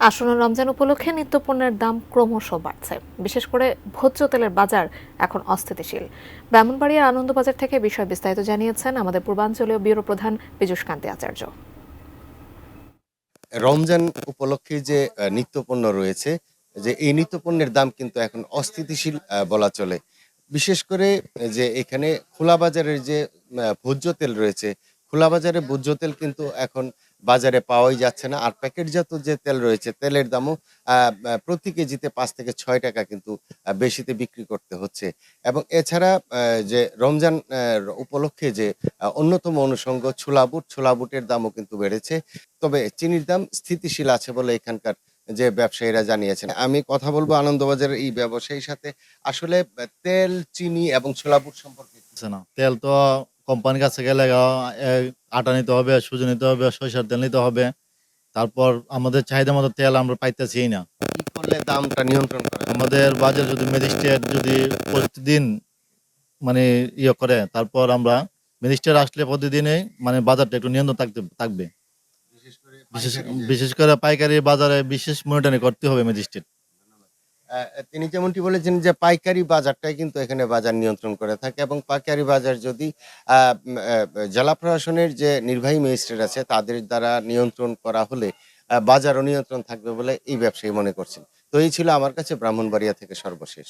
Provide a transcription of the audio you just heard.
আসন্ন রমজান উপলক্ষে নিত্যপণ্যের দাম ক্রমশ বাড়ছে। বিশেষ করে ভোজ্য তেলের বাজার এখন অস্থিতিশীল। ব্রাহ্মণবাড়িয়ার আনন্দবাজার থেকে বিষয় বিস্তারিত জানিয়েছেন আমাদের পূর্বাঞ্চলীয় ব্যুরো প্রধান পীযূষ কান্তি আচার্য। রমজান উপলক্ষে যে নিত্যপণ্য রয়েছে, যে এই নিত্যপণ্যের দাম কিন্তু এখন অস্থিতিশীল বলা চলে। বিশেষ করে যে এখানে খোলা বাজারের যে ভোজ্য তেল রয়েছে, খোলা বাজারে ভোজ্য তেল কিন্তু এখন বাজারে পাওয়াই যাচ্ছে না। আর প্যাকেটজাত যে তেল রয়েছে, তেলের দামও আ আ প্রতি কেজিতে ৳৫ থেকে ৳৬ কিন্তু বেশিতে বিক্রি করতে হচ্ছে। এবং এছাড়া যে রমজান উপলক্ষে যে অন্যতম অনুষঙ্গ ছোলা বুট, ছোলা বুটের দামও কিন্তু বেড়েছে। তবে চিনির দাম স্থিতিশীল আছে বলে এখানকার যে ব্যবসায়ীরা জানিয়েছেন। আমি কথা বলব আনন্দবাজারের এই ব্যবসায়ীর সাথে। আসলে তেল, চিনি এবং ছোলা বুট সম্পর্কে হচ্ছে না। তেল তো কোম্পানির কাছে গেলে এ আটা নিতে হবে, সুজি নিতে হবে, সরিষার তেল নিতে হবে। তারপর আমাদের চাহিদা মতো তেল আমরা পাইতেছিই না। কি করলে দামটা নিয়ন্ত্রণ করা যাবে? আমাদের বাজার যদি ম্যাজিস্ট্রেট যদি প্রতিদিন মানে করে, তারপর আমরা ম্যাজিস্ট্রেট আসলে প্রতিদিনই মানে বাজারটা একটু নিয়ন্ত্রণ থাকবে। বিশেষ করে বিশেষ পাইকারি যে বিশেষ করে পাইকারি বাজারে বিশেষ মনিটরিং করতে হবে ম্যাজিস্ট্রেট। তিনি যেমনটি বলেছেন যে পাইকারি বাজারটাই কিন্তু এখানে বাজার নিয়ন্ত্রণ করে থাকে এবং পাইকারি বাজার যদি আ উম জেলা প্রশাসনের যে নির্বাহী ম্যাজিস্ট্রেট আছে তাদের দ্বারা নিয়ন্ত্রণ করা হলে বাজারও নিয়ন্ত্রণ থাকবে বলে এই ব্যবসায়ী মনে করছেন। তো এই ছিল আমার কাছে ব্রাহ্মণবাড়িয়া থেকে সর্বশেষ।